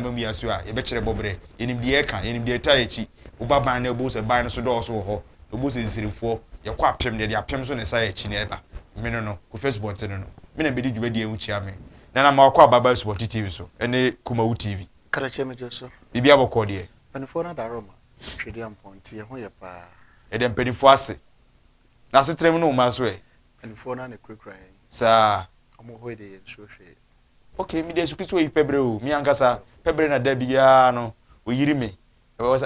mamu ya so a ye be kire bobre yenim de eka yenim de ta echi uba ban na obo se ban no so do so ho obo se nsirifo ye kwa apem de apem so ne sa echi na eba me no ko Facebook ntene no me na be di dwuma de ewu chia me na ma akwa baba Sport TV so ene Kumawu TV kara cheme joso bibia bokọ de panifo na daroma twede amponti ye ho ye pa e dem panifo ase na setrem no ma so e panifo na ne krekran sa omo ho de ye nso hwe okay mi de sukito yi pebre o mi ankasa pebre na da bia no o yiri me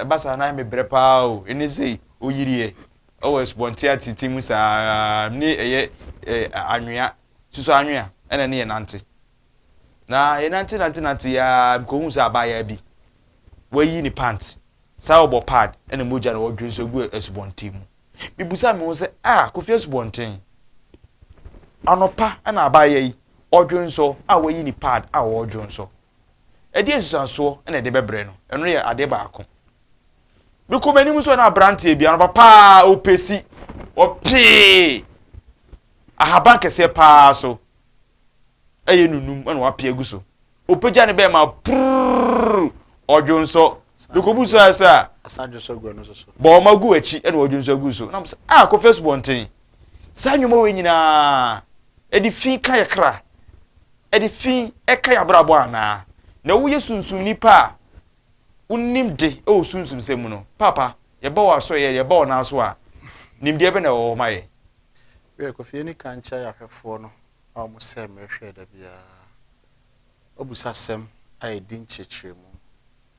basa na me bre pa o ene sei o yiri e o Sport atiti mu sa ni eye anwea suso anwea ena ne ye nante na ye nante ya ko hu sa ba ya bi wayi ni pant sa obo pad ena moja na odwen so gu Sport mu bibusa me wo se ko fi Sport anopa ena aba ya yi odwen so wayi ni pad odwen so edi esusanso ena de bebre no eno ye ade ba ako bi ko mani mu so na brante bi anopa pa opesi opi ahaba kese pa so eye nunum ena wapia gu so opeja ne be ma odwen so bi ko bu so asa asadwo so gu no so bo magu achi ena odwen so gu so na mo ko Facebook nten sa nwoma we nyina edi fi ka yakra edi fi eka ya brabo ana na wo yesunsun nipa unnim de o sunsun semu no papa ye ba wa so ye ba na so a nimde be na wo maye we ko fi ni kancha ya hwefo no a mo se mehwe da bia obusa sem ai din chechiremu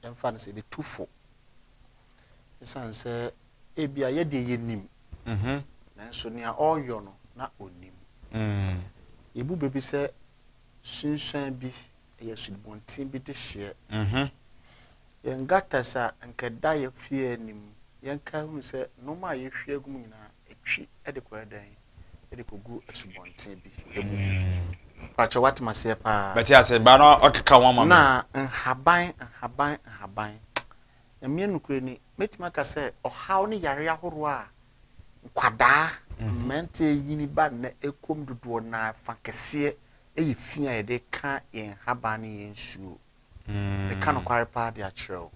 emfa ne se de tufo esan se ebia ye de yenim nanso nia oyo no na onim ebu bebi se sunsun bi ye sudbontin bi de hye yen gatasa nkeda ye fie anim yen ka hu se no ma ye hwe agum nyina etwi ede ko edan ede ko gu asubontin bi emu pacho wat mase pa beti ase ba no okeka won ma na nhaban emie nukure ni metima ka se ohaw ne yare ahoro a nkwada mente yini ba na ekom dodo na fakese eyi fia ye de ka yen haban ne yen suo e ka no kware pa de a kyerɛw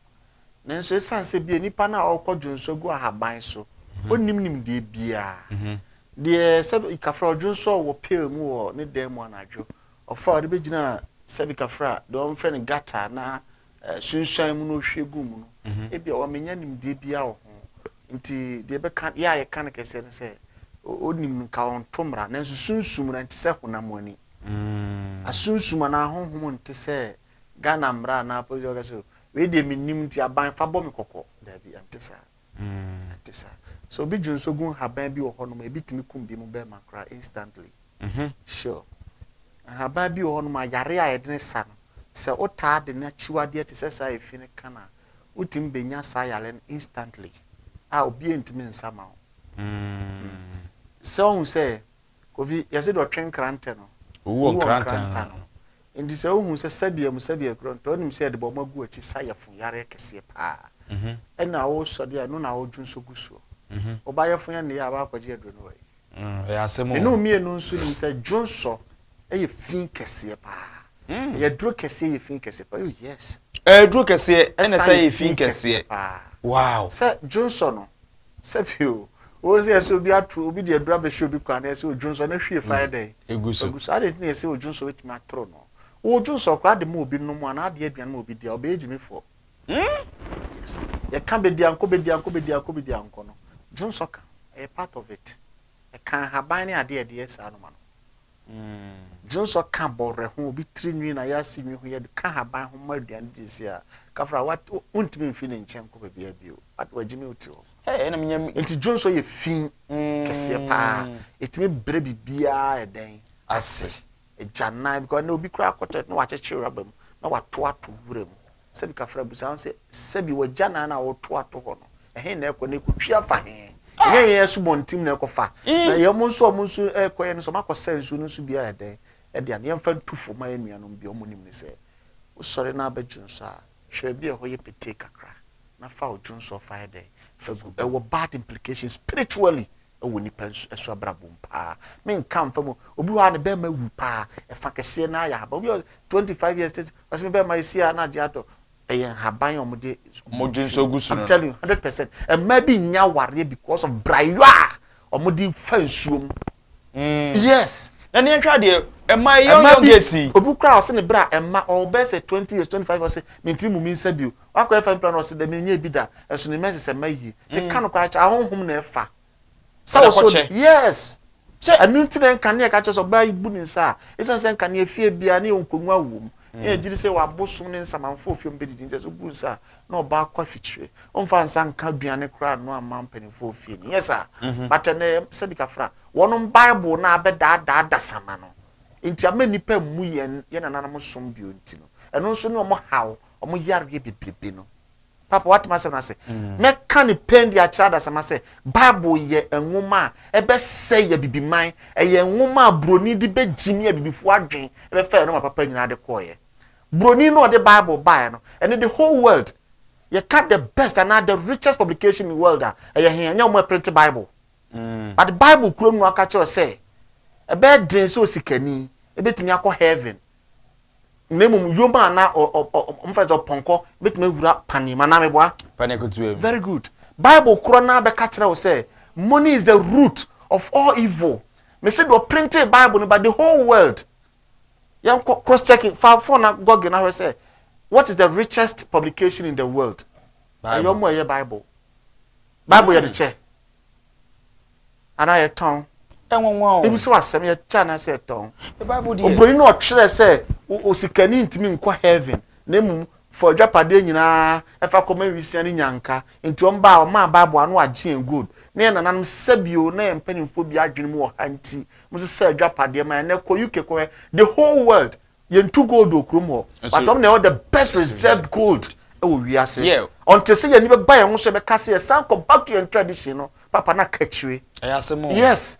nanso esanse bi nipa na okodwonso gu ahaban so onimnim de bia de sɛ ikafra odwonso wo pel mu wo ne dan mu anadwo ofa de begina sɛ ikafra de on frɛ ne gata na sunsuan mu no hwegu mu no ebia wo menya nim de bia wo ho nti de be ka ya ye ka ne kese ne sɛ onim ka on tomra nanso sunsum na nti sɛ honam ani asunsum na honhom nti sɛ Ghana mra na pozo ga so we de minim ti aban fa bɔ me kokɔ da bi antisa so bi junso gun haban bi wo hɔ no ma ebitimi kum bi mu be makra instantly sure haban bi wo hɔ no ma yare a yɛde ne sa no sɛ ota de na chiwade te sɛ sa efi ne kana utim benya sa yare instantly obi entimi nsama ho so sɛ kovi yɛse do twen krante no wo krante no indi se ohun se sabia kronto onim se de bo magu achi sayefo yare kese pa ena wo sode no na wo dwunso gusuo obayefo ya ne ya ba kwaje adro no we ya asemo enu mienu nso nim se dwunso eye fin kese pa ye dro kese ye fin kese pa oh yes dro kese ena se ye fin kese wow se dwunso no se bio wo se so bi atu obi de adro be show bi kwa na se dwunso na hwie fa dey eguso ade ne se dwunso wetima atro no Oju so kwa de mo obi no mu ana de aduan mo obi dia obe ejimi fo yes ye kan be dia anko no jun so ka a part of it e kan haban ne ade ade esa no ma no jun so ka bore ho obi tri nwi na ya si nwi ho ye kan haban ho ma aduan de si a kafra what untimi mfi ne nchen ko be bia bio at wajimi uti ho na menya enti jun so ye fin kese pa etimi bre bibia eden ase ejana because no bi kura kotet no wacheche rabam na wato ato wurem sebi kafra busa se sebi wajana na wato ato ho no ehe na ekọ na ekutwa fa he nye ye subontim na ekofa na ye monso ekoye no so makosa nsu no so bia ede ede an yemfa ntufo ma enuanom bi omonim ni se usore na abajunso a hwe bia ho ye pete kakra na fa ojunso fa ede fa gu bad implications spiritually woni penso eso abrabom pa men kam famo obi wa ne be ma wu pa e fa kese na ya ba obi 25 years was me be ma isi na je ato eyen haban omode modun so gusu I'm telling you 100%. And maybe nya ware because of brayoa omode fa nsuom. Yes. Na ne ntwa de ema young gesi obu kra o se ne bra ema o be say 20 years 25 years me ntiri mu mi nsa bio akwa fa plan o se de me nya bi da eso ne message se mayi me ka no kwa cha ahonhom na efa so yes che anu ntine nka ne ka che so ba ibu ni nsa esen se nka ne afie bia ne onkonwa wom e jiri se wa bosom ne nsamanfo ofie mbedidi nte so bu nsa na oba akwa fitire on fa nsa nka duane kra no amampanifo ofie ni yes sir but ne se bi ka fra wono bible na abeda da sama no nti amani pa mu ye na nanam som bio nti no eno nso ne omo haw omo yare bebrebe no papa what must I say me kan pen dia chada sama say bible ye enwoma ebe say ye bibiman ye enwoma broni di be jimi ye bibifo adwen ebe fa no papa nyina de koye broni no the bible buy no and the whole world you cut the best and the richest publication in the world ye hen nya mo print bible but the bible kuro no aka che say ebe den so sikani ebe timi akọ heaven nemum yoma na mfrezo ponko betime wura pani mana meboa pani kotuem very good bible kuro na be ka kire wo say money is the root of all evil me say do printed bible but the whole world yan cross checking for na google na say what is the richest publication in the world bible mo ye bible ye the che ana ye ton enwonwo ebi so asem ye cha na say ton the bible dey obroni no twere say osikani ntimi nkọ heaven nemu for japade nyina efa koma wisia ni nyanka nti omba o ma bible anu agye good na nanam sabio na empanimfo bi adwene mu o hanti muso say japade ma na ko UK ko the whole world yentu gold okrum ho but om na the best reserved gold e wo wiase until say ye ni be ba ye ho so be kase ye san come back to your tradition no papa na kachire ayasemo yes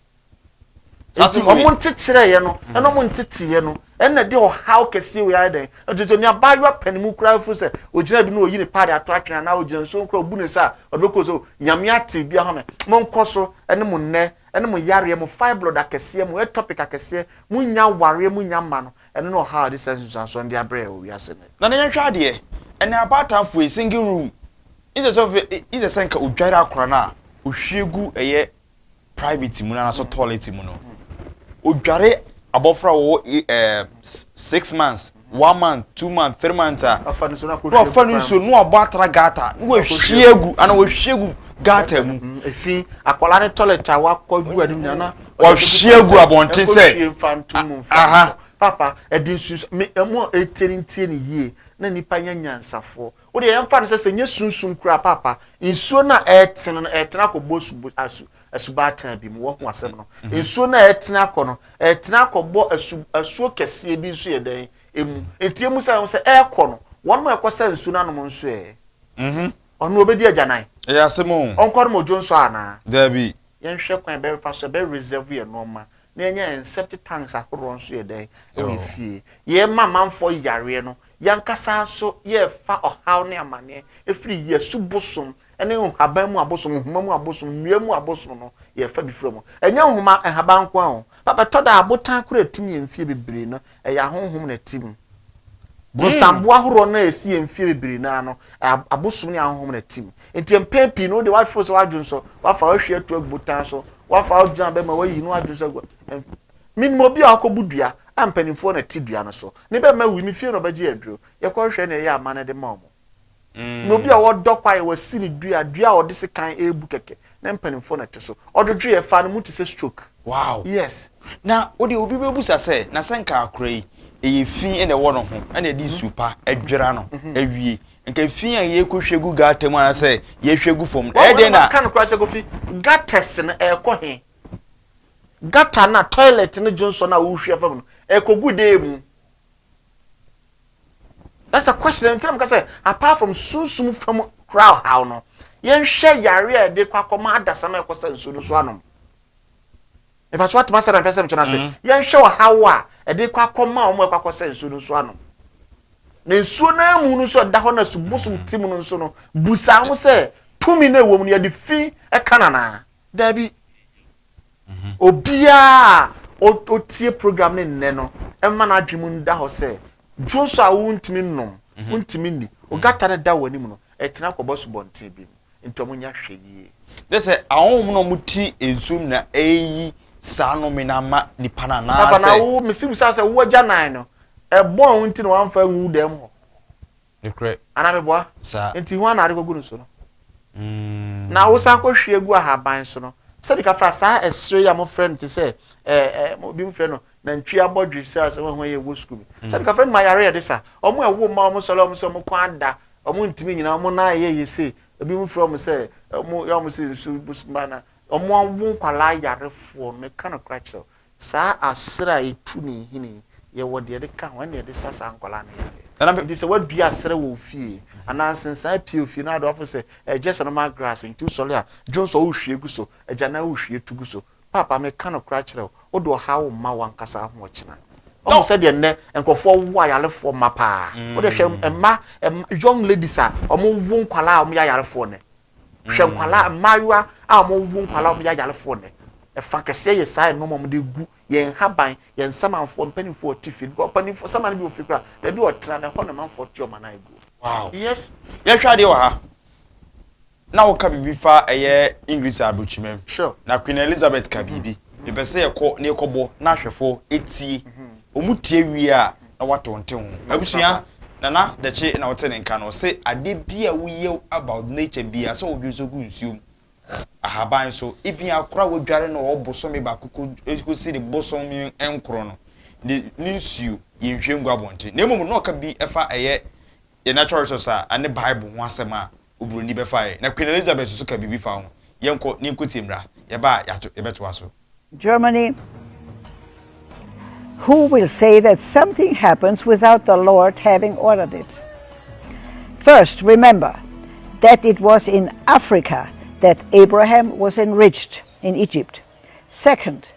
enti omo ntetire ye no eno mo ntetiye no ena de o how kese we are den ojejo ni abayo panimu kura fu se ogina bi no oyi ni pade ato atwena na ogina so nkra obu ne sa odoko so nyame ate bia ha me mo nkoso ene mo nne ene mo yare mo five blood akese mo topic akese mo nya ware mo nya ma no ene no how this sense so ndi abre o wi ase me na na yantwa de ene abata for a single room is a senka odware akora na ohwegu eye private mu na so toilet mu no odware abofra wo 6 months 1 month 2 months 3 months afanu so no abatra gata no hwiegu ana wo hwiegu gata mu efi akwala ne toilet awa kwagu adu na wo hwiegu abonte se aha papa edinsu me emo etintie ni yie na nipa nyansafo wo de yemfa no se nye sunsun kura papa insuo na etena ko bosu asubata bi mu wo ho asem no insuo na etena ko no etena ko bo asuo kese bi nso ye dan emu entie mu se ekọ no won mo ekọ se nsuo na no mo nso onu obedi ajanan ya asemo onkor mo jonso ana dabi yen hwe kwan be fa so be reserve ye normal na enya septic tanks ahoro nso ye dan e fie ye mamamfo yare no yankasa so ye fa ohaw ne amane efiri ye subosom ene haban mu abosom huma mu abosom nua mu abosom no ye fa bi firo mu enya huma haban kwa ho papa toda abotan kura timi emfie bebre no e ya honhom na tim bosambo ahoro na esi emfie bebre na no abosom ne ahonhom na tim enti empepi no de wafo so wadwun so wafa ohwe atu agbotan so wafa ojan be ma wayi no adwun so min mo bi akobudua ampanimfo na tidua no so ne be ma wi mi fie no ba gi aduro ye ko hwe na ye amane de ma omo no bi a wodokwa ye wasi ni dua odi se kan ebu keke na mpanimfo na te so ododwe ye fa no muti se stroke wow yes na odi obi bebusa se na senka akora yi eye fi ene wo no ho ene di super edwera no awie nka fi an ye ko hwegu gata mu ana se ye hwegu fom e de na kan kura che go fi gates na e ko he gata na toilet ne Johnson na wo hwe fam no e ko gude mu. That's a question. I'm going to say, apart from susum from crowd, how no? Yen share yare de kwa koma da sama ko san su so anom. E ba what master and person chana say, yen share how a de kwa koma o mo kwa san su so anom. Na nsuo na mu no so da ho na su busum tim no so no busa ho say tumi na ewo mu no ye de fi e kanana. Da bi obia o tie program ne nne no e ma na adwemu nda ho say Joshua wuntimi nom wuntimi ni o gata na da wani mu no etina ko bosu bonte bi nti omo nya hwe yi de se awon no muti ensum na eyi saa no me na ma nipa na na papa na wo misimu sa se wo gya nan no bon nti no amfa nwu dem ho de kre ana me boa sa nti hu ana adekogu no so no na wo sa ko hwe egu ahaban so no se di ka fra sa esre ya mo friend ti se bi mo friend no na ntwi abodwe sa se ho ye wo school se di ka friend ma yare ye de sa omo ewo ma omo solo omo so mo kwa da omo ntimi nyina omo na ye ye se bi mo from se omo ya mo se nsu busmana omo awu kwala yarefo me kana krachel sa asra etu ni hini ye wo de ka ho na de sasa ankwala na ya ndi se wadua asra wo fie ana sensa pie ofie na do afo se just no ma grass ntu sole a jonso wo hwie gu so eja na wo hwie tu gu so papa me kana krachel wo do ha wo ma wankasa ho china omo se de ne enkofo wo ayarefo ma pa wo de hwe emma young ladies a omo wo nkwala omo ya yarefo ne hwe nkwala mayua a omo wo nkwala omo ya yarefo ne efa kese ye sai no mom de gu ye haban ye nsamanfo mpanifo tifin ko mpanifo samane bi ofikra e bi otra na ho na manfo ti o mana egu wow yes ye hwa de wa ha na wo ka bibi fa eye English abuchimem sure na Queen Elizabeth ka bibi e be se ye ko ne kobo na hwefo etie omutie wi a na watonte ho abusua nana de che na wote ne nka no se ade bia wo ye about nature bia so obi so gu nsuom ahaban so even akora wadware no obosomi ba kuko si de bosomi enkro no de nsuo yenhwengu abonte na emom no ka bi efa eye ye natural resource ane bible ho asema obroni be fa na Queen Elizabeth so ka bibi fa ho yenko ni nkotimra ye ba yato ye beto aso Germany. Who will say that something happens without the Lord having ordered it? First, remember that it was in Africa that Abraham was enriched in Egypt. Second,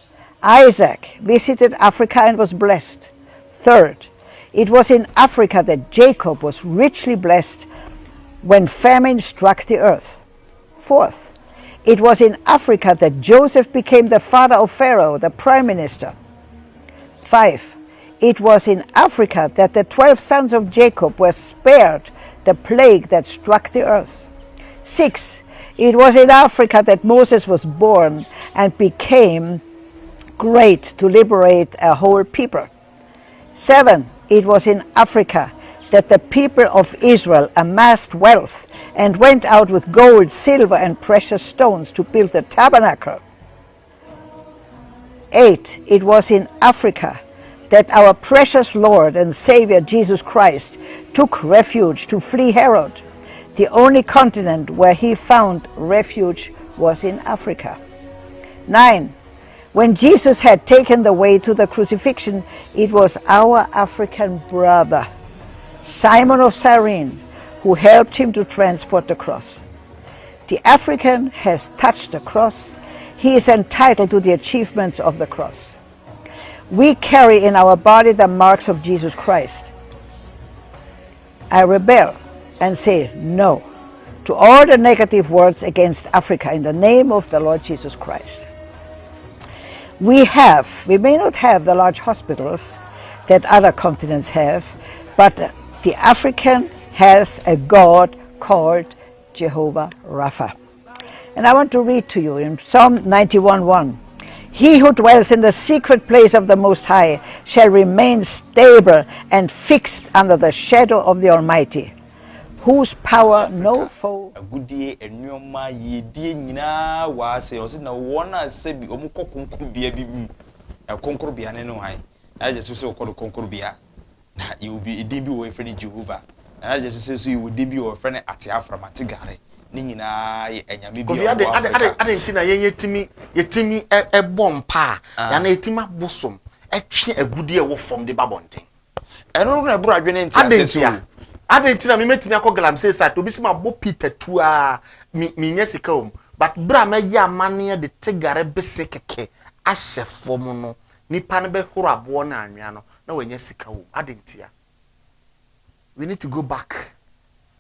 Isaac visited Africa and was blessed. Third, it was in Africa that Jacob was richly blessed when famine struck the earth. Fourth, it was in Africa that Joseph became the father of Pharaoh, the prime minister. 5. It was in Africa that the 12 sons of Jacob were spared the plague that struck the earth. 6. It was in Africa that Moses was born and became great to liberate a whole people. 7. It was in Africa that the people of Israel amassed wealth and went out with gold, silver, and precious stones to build the tabernacle. 8. It was in Africa that our precious Lord and Savior Jesus Christ took refuge to flee Herod. The only continent where he found refuge was in Africa. 9. When Jesus had taken the way to the crucifixion, it was our African brother, Simon of Cyrene, who helped him to transport the cross. The African has touched the cross. He is entitled to the achievements of the cross. We carry in our body the marks of Jesus Christ. I rebel and say no to all the negative words against Africa in the name of the Lord Jesus Christ. We may not have the large hospitals that other continents have, but the African has a God called Jehovah Rapha. And I want to read to you in Psalm 91:1. He who dwells in the secret place of the Most High shall remain stable and fixed under the shadow of the Almighty, whose power no foe. Agudie enyoma yedie nyina wa se o se na wona se bi omukọ konkorbia bi mu konkorbia ne no han na je so okọ konkorbia na you be edin bi wo efre Jehovah na je so you edin bi wo efre ne ate aframate gare ni nyina ye enyame bi o ade ntina yetimi bompa ya na yetima bosom etwe agudie wo fom de babonten eno na bro adwene ntia se so ade ntina me metimi akogalam se sat obi sima bo Peter tua mi nya sika om but bra ma ya mane de tegare bese keke ahye fom no nipa ne be horo abo na anwea no na wanya sika om ade ntia we need to go back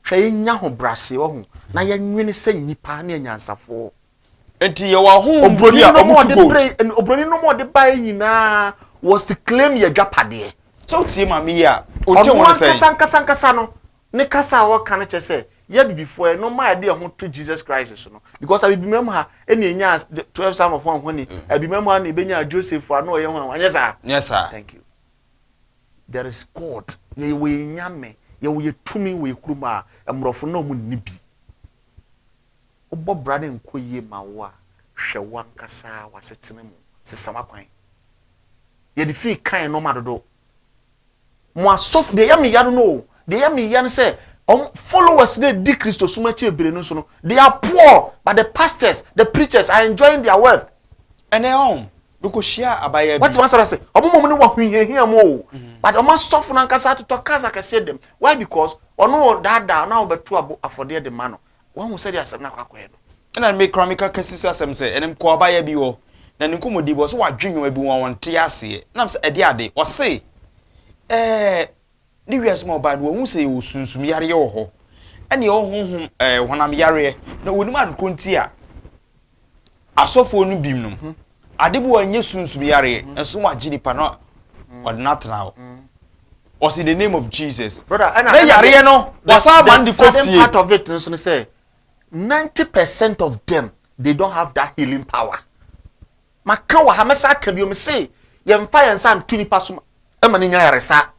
hwe nya ho brase wo ho na ya nwene se nipa na nyansafo enti ye wa ho obroni no mo de pray obroni no mo de buy nyina was to claim your dwapade so tie ma me ya o te won say kasankasa no ne kasa wo kan che say ye before no my idea ho to Jesus Christ so no because I be mem ha ene enya 12 Psalm of 1 honi abi mem ha na ebenya Joseph ano ye ho anya sa yes sir thank you there is God ye we nyame ye we tumi we kuruma emrofo na mu ni bi obo brade nkoye mawo a hwe wan kasa wasetene mu sesama kwan ye de fi kan no madodo mo asof de ya me ya no de ya me ya say followers they di Christo so much ebere no so no they are poor but the pastors the preachers are enjoying their wealth and they because share abaya what man say omo ni wa hwehia mo but omo asof na nkasa to kaza ka say them why because ono that na obeto abo afode de man no won hu say dey asem na kwakwe no na me chronicle kasisu asem say enem ko abaya bi wo na nkomodi bo so wadwenwa bi won te ase na say ede ade o say ni wiase mo ba no hu say o sunsum yare ye wo ho ene o honhom honam yare na wonim adko nti a asofo no bim no adebu anye sunsum yare enso wagini pa no ordinate now was in the name of Jesus brother na yare no wasa man di kofie part of it no say 90% of them they don't have that healing power maka wa ha mesa ka bi o me say ye mfa ye nsa ntuni paso emani nya yare sa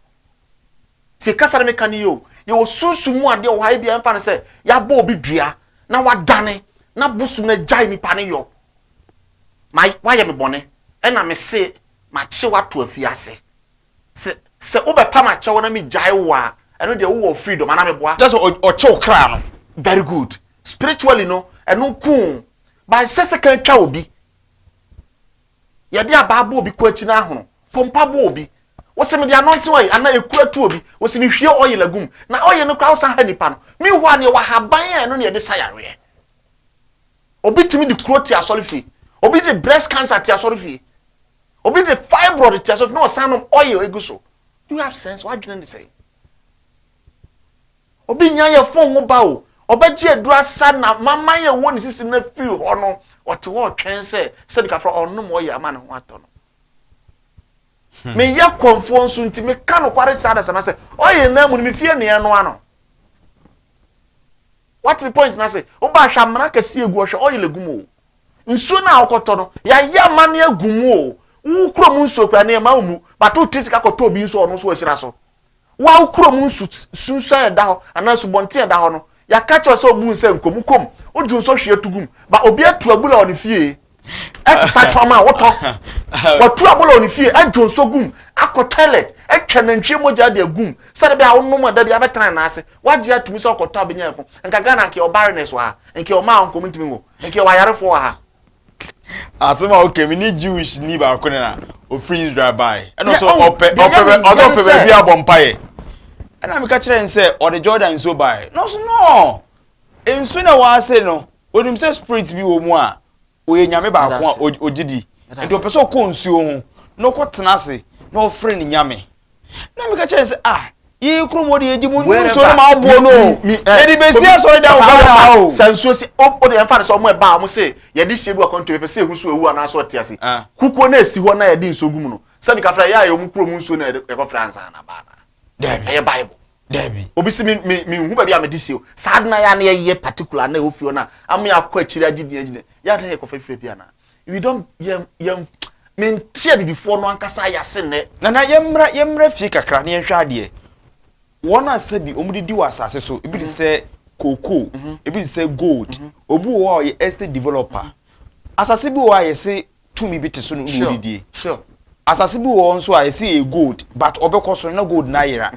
ti kasare meka ni yo ye wo sunsumu ade o ha e bia mfa ne say ya ba obi dua na wadane na busum na jai ni pa ne yo my why ye me bone e na me say ma che wato afiase se obe pa ma che wona me jai wa eno de wo freedom ana me boa just o che kra no very good spiritually no eno ku by sese kan twa obi ye de ababo obi ko achi na ahono pompa bo obi wose me de anointing oil ana ekura tu obi wose me hwie oil agum na oil no kra wo san ha nipa no me ho ne wa haban eno ne de sayare obi timi di kroti asolifi obi de breast cancer ti asolifi obi de fibroid ti asolifi no san no oil eguso you have sense what didn't say obi nya ye phone wo ba o obaji edura sa na mama ye wo ni system na free ho no ote wo twen se bi ka fra onum wo ye ama ne ho ato no me ya konfo nso nti me ka no kware cha da sama se oye na mu ni me fie ne no ano what the point na say oba hwa mra kase egu hwe oye legum o nso na akoto no ya mane agum o wu krom nso kwa ne ma mu but o tisi ka koto obi nso ono so asira so wa krom nso sunsun da ho anaso bonte da ho no ya catch us obu nse nkomukom oju nso hwe atugum ba obi atu abula oni fie esa twama woto watu abula oni fie ajo nso gum akọ toilet etwa na ntwe moja de agum sare be a wonnom da bia betran na ase waje atumi se okoto abenya fo nka gana nke obareness wa nke o ma onkom ntimi wo nke o wayarefo wa ha asema okay me ni Jewish ni ba ko na o free Israel by and also ope be bia bompaye na me ka kire nse o the Jordan so by no enso na wa ase no onim se spirit bi wo mu a oye nyame ba ko ogidi enti opeso ko nsuo ho no ko tena ase no free ni nyame na me ka kire nse ye kromo de eji mu nsuo na ma abo no e di besia so da ba o sansuo si o de emfa so mo e ba mo se ye di hye bi akonto pe se ehu so ewu ana so te ase kukuo na esi ho na ye di nsogum no se bi ka fra ya ye mu kromo nsuo na e ko fra ansa na ba na e bible Debbie obi si mi hu ba bia me di se o sad na ya na ye particular na ofio na am ya kwa chiri agidi agide ya na ye ko fefre bia na we don't yem men tie bi before no ankasa ya se ne na yemra fie kakra na yehwa ade wona sabi omudi wa asase so ebi di se cocoa ebi di se gold obu wo ye estate developer asase bi wo aye se tumi bi te so no udidie sure asase bi wo nso aye se e gold but obekoso na gold na yera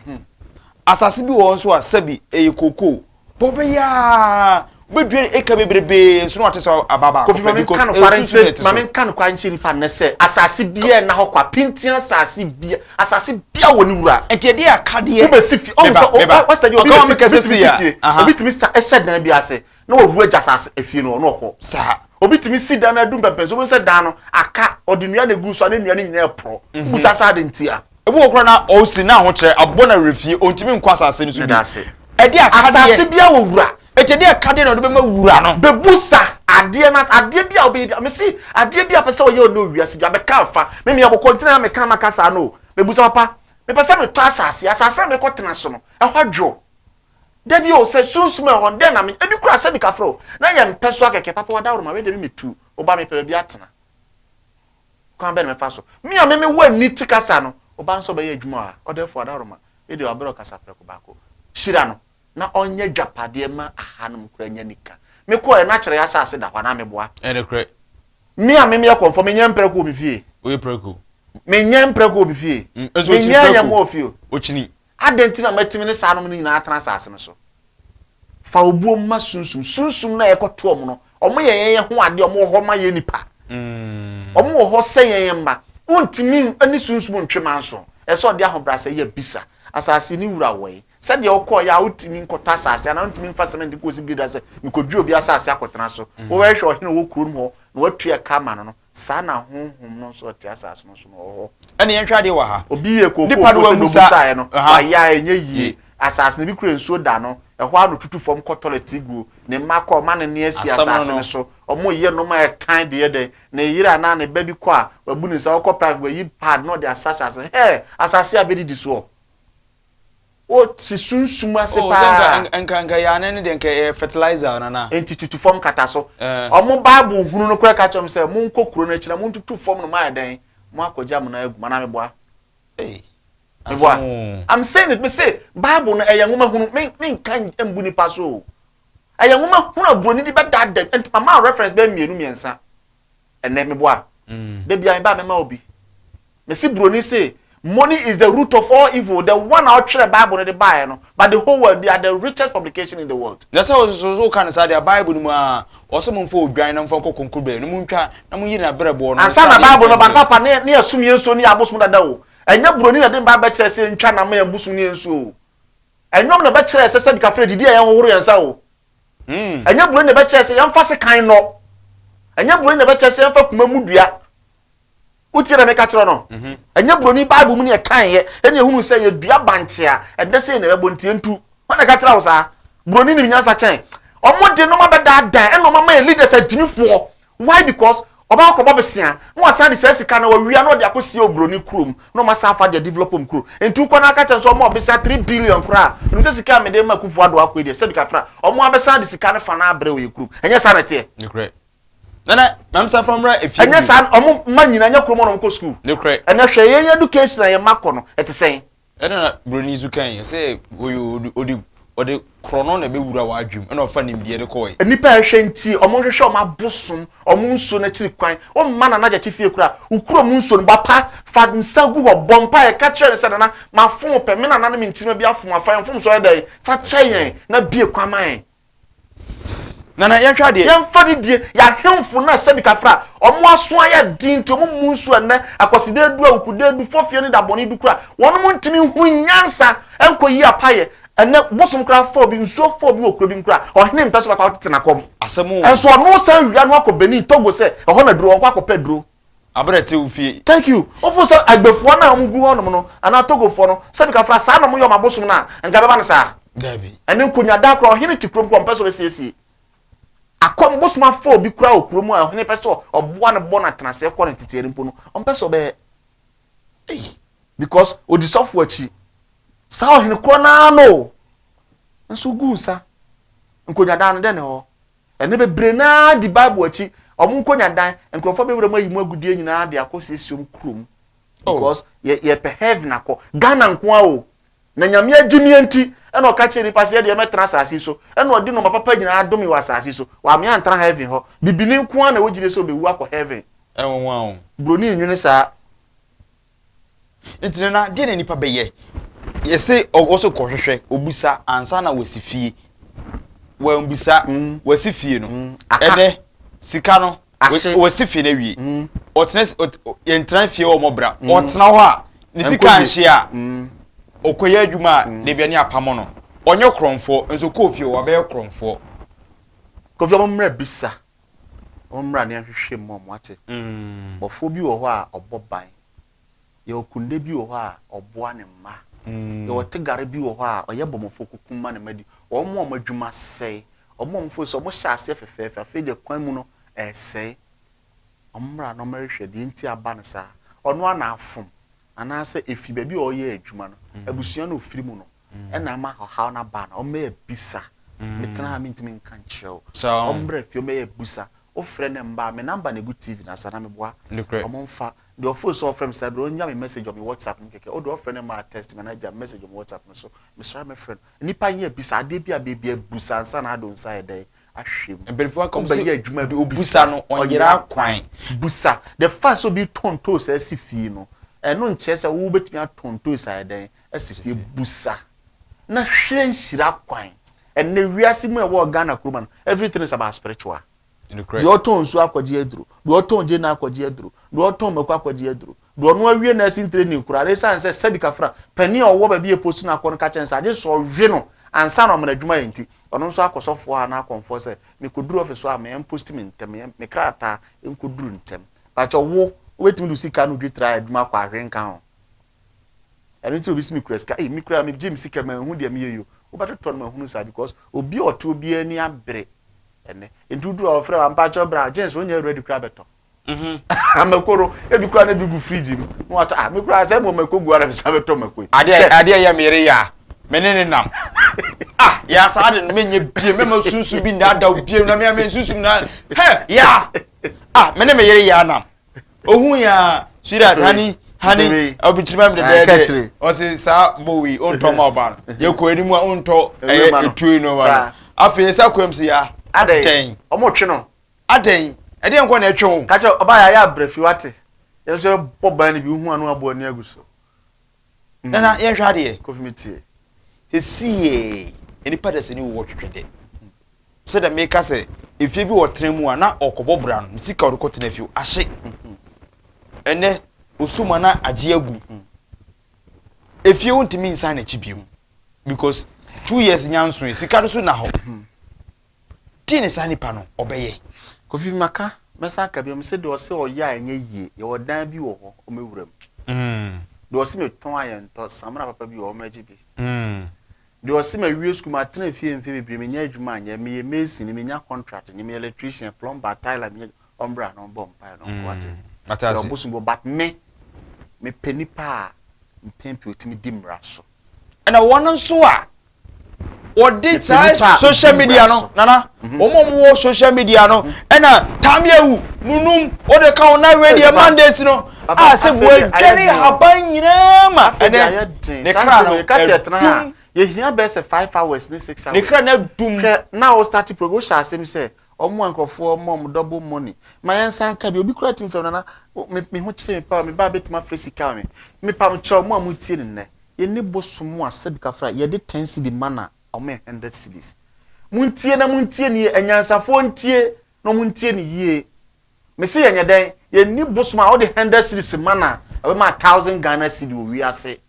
asase bi wo nso asabi e cocoa bobe ya bedwe eka bebrebe nso no atese ababa ko fi mamen kan kwaranche ni pa ne se asase bia na ho kwa pintia asase bia woni wura enti de akade wo be sifi o so what's the obi obi timi sta eshed na bia se na wo hu aja asase afie no no ko sa obi timi si da na dum pempen so bo se da no aka odinua na gu so na nua ni nyina pro bu sasa de ntia ebu okro na o si na ho kire abona refie ontimi nkwa asase ni so bi ede akade asase bia wo wura eti de akade na do be ma wura no be busa ade na ade bia obi me si ade bia pese o ye no wiase bia be ka fa me me ko kontina me kan makasa no be busa papa me pese me to asase me ko tena so no e hwadwo Debi o se sunsum e hon den na me ebi kura se bi kafro na ye mpeso akeke papa wada woro ma we de me tu oba me pe bi atena kan be me fa so me a me wa ni tikasa no oba nso be ye adwuma a odefo wada woro ma e de obero kasa preko bako shira no na onye dwapade ma ahanum kura nya nika me ko e na kire asase da hwana me boa e de kre me a me konfo me nya mpreko obi fie we preko me nya mpreko obi fie me nya nya mo fie ochini adentina matimi ne sa no ni na atena asase no so fa obuom ma sunsum na ekoto omo no omo ye ho ade omo ho ma ye nipa omo ho se ye mba untimi ani sunsum ntwema nso eso de ahobrasa ye bisa asase ni wura we se de okọ ya utimi nkota asase na untimi mfa sement ko sigrida se nkodwu obi asase akotena so wo we hwe ohene wo kurum ho na watua kama no sa na honhom no so te asase no so no ho ene yen hwade wa ha obi ye kokoko se no busae no aya enye yie asase ne bi kure nsuo da no ehwa no tutu fom kotoleti guo ne makọ ma ne asi asase ne so omo ye no ma etan de ye de ne yira na ne baby kọ a wabu ne se okọ private we yi pad no de asase asase abedi di so o ti sunsum ase pa enka ya ne de enka fertilizer na na enti tutu fom kata so omo bible hunu no kura ka chom se mo nkokuro na chira mo tutu fom no ma den mo akoja mo na egu mana me boa I'm saying it, me say Bible na eyanguma hunu me kan embu ni paso. Eyanguma hunu broni di ba dad and mama reference be mienu miensa. Ene me boa. De bia ba me ma obi. Me see broni say money is the root of all evil. The one out the Bible the buy no, but the whole world they are the richest publication in the world. That's how so kind of say the Bible no ma also mo fo odwan na mfa kokonko be no mu ntwa na mu yi na brebo no. Ansa na Bible no ba papa ne asumi enso ni abosum dada o. Enya broni na den ba be kire se ntwa na ma yambusum ni enso o. Enyom na be kire se bi kafre didi ayan hohoro yansa o. Enya broni na be kire se yamfa se kan no. Enya broni na be kire se yamfa kuma mudua. Uti na me ka kire no. Enya broni Bible mu ne kan ye, ene ehunu se ye dua banchia, ede se na ebo ntie ntu. Wana ka kire wo sa. Broni ni nyansa chen. Omo de no ma be da dan, eno ma ma leaders adimifo. Why? Because oba ko bobesia no asan de sesika na wawia no de akosie obroni krom no masa afa de developom kro entu ko na aka chen so omo obesia 3 billion kra no sesika me de makufu ado akọ de se bi kafra omo abesan de sika ne fa na abre we krom enye sanete correct nana mamsa from right if you enye san omo manyina nya krom no ko school correct ene hwe ye education na ye makọ no etesen na broni zu kan say odi krono na be wura wa adwum na ofa nimde de koy nipa ehwe nti omo hwehwe omo abosom omo nso na chiri kwan o mma na naja chifie kura ukuro mu nso no bapa fa nsa gu ho bompa e ka kire se na ma fon pe me na na me ntima bi afom afa fom so edai fa chayen na bie kwaman nana ye hwa de ye mfa de die ya hemfo na se bi kafra omo aso aya din to mo mu nso na akwaside du akude du fofie ni da boni du kura wono mo ntimi hu nyansa enko yi apaye ene bosom kra fo bi nso fo bi okro bi nkra ohene mpeso bakwa tena kom asemu enso no san wia no akobeni togo se eho na duro nkwa akopɛ duro abrete ufie thank you ofo se agbefo na amgu honom no ana togo fo no se bi ka fra sa na mo yo mabosom na nka beba ne sa dabi ene nkonya da kra ohene tikrom ko mpeso be siesie akom bosom afo bi kra okrom a ohene peso oboa ne bo na tena se ko ne tetiere mpo no mpeso be because odisofo achi sa ohene kro na no nso gunsa nkonya dan de ne ho ene bebre na di Bible achi omu nkonya dan nkrofo be wura mayimu agudie nyina de akosesiom krom because ye pe heaven akọ Ghana nko a o na nyame agimi enti ene oka cheri pase de metra asase so ene odi no papa nyina adom yi asase so wa me antra heaven ho bibini nko a na wogire so be wu akọ heaven enwo a o broni nwene sa enti na de na nipa be ye yese also kohwehwe obusa ansa na wasifie wa mbusa wasifie no ede sika no wasifie na wie otena yentran fie wo mobra otena ho a ni sika anhye a okoye adwuma de bia ni apamo no onye kromfo enso kofie wo be kromfo kofie omra bisa omra ne ahwehwe mom ate bofo bi wo ho a oboban ye okunde bi wo ho a oboa ne mma ye wotegare bi wo ho a oye bomofo kokuma ne madi omo amadwuma sei omo mfo so omo hyase fefefe afeje kwan mu no sei omra no merehwe de nti aba ne sa ono ana afom ana se efi ba bi oye adwuma no abusua no ofiri mu no na ma how na ba na o me bisa metena ha mentimi nka nkyerɛw so ombre fio me busa o frɛ ne mba me number na go TV na sana me boa omfa the office of friend said don't me message on my WhatsApp nkeke o do friend ma text manager message on WhatsApp no so me sra me friend nipa nya bisa ade bia baby busa ansa na adon sa dey ahwem before come say adwuma bi busa no onyera kwan busa the first so be tonto say si fie no eno nche say wo betumi atonto sa dey asi fie busa na hwe nhyira kwan and na wiase mu e wo Ghana kuruma no everything is about spiritual. The autumn so akwaji edru the autumn je na akwaji edru the autumn mekwa akwaji edru the onu awie na sin training kura re san se sabika fra pani owo ba bi e post na akon ka chen sa je so hwe no ansa na omna adwuma yenti onu so akosofo a na akonfo se me koduru office so a me post me ntem me krata enkoduru ntem ba cho wo wetimi du sika no dwi try adwuma kwa hwen kan ho eni ti obi si me kreska me kra me jim sika ma hu de me yeyo wo ba to no ma hu sa because obi oto obi ani abre ene entudu of friend ampacho bra jeans onye ready kra beto amakoro ebi kra na bi gu fridge mu wato me kra say mo makogu ara bi sa beto makoi ade ya mere ya menene nam ya sa ade menye bie me ma sunsu bi na da bie na me sunsu na ya mene me yere ya nam ohun ya shira hani obitrima me de o se sa bowi onto ma oban ye ko eni mu onto etui no wa afi sa kwemsi ya aden omo twe no aden ede nko na etwe wo ka che oba ya brefi wate ye so boba ni bi hu anu abo ni aguso na ye hwa de kofimetie se sie eni pada se ni wo twetwede se da me ka se efie bi wo tren mu ana okobobra no sika orukote na fie ahye ene osuma na agye agu efie wontimi nsan na chibium because 2 years nyanso sika do so na ho tini sani pano obeye kofi maka mesa ka bi o se de o se o ya enye yie ye odan bi wo ho o mewuram de o se me ton ayento samra papa bi o maji bi de o se me wie school ma tena fie bebre me nya adwuma anya me ye mason me nya contract me electrician plumber tiler me ombra no bomb pa no what matasi o busu bo but me penipa mpempi otimi dimra so na wono so a odi social media no nana omo social media no ena tamiewu nunum ode ka ona radio Mondays no se bo gere haban nyina ma ene ne kra no kasetna ye hia be se 5 hours ni 6 hours ne kra na dum na o start program sha asem se omo ankofo mom double money ma yansan ka bi obi kura tim fam nana me ho kire me pa me ba betuma fresika me pam cho mo amutie ne ye ni bosom a sabika fra ye de 10 cedi mana ome 100 cedis muntie ni enyansafo ntie no muntie ni yie me se yenye den ye ni bosom a o de 100 cedis mana we ma 1000 Ghana cedi o wi ase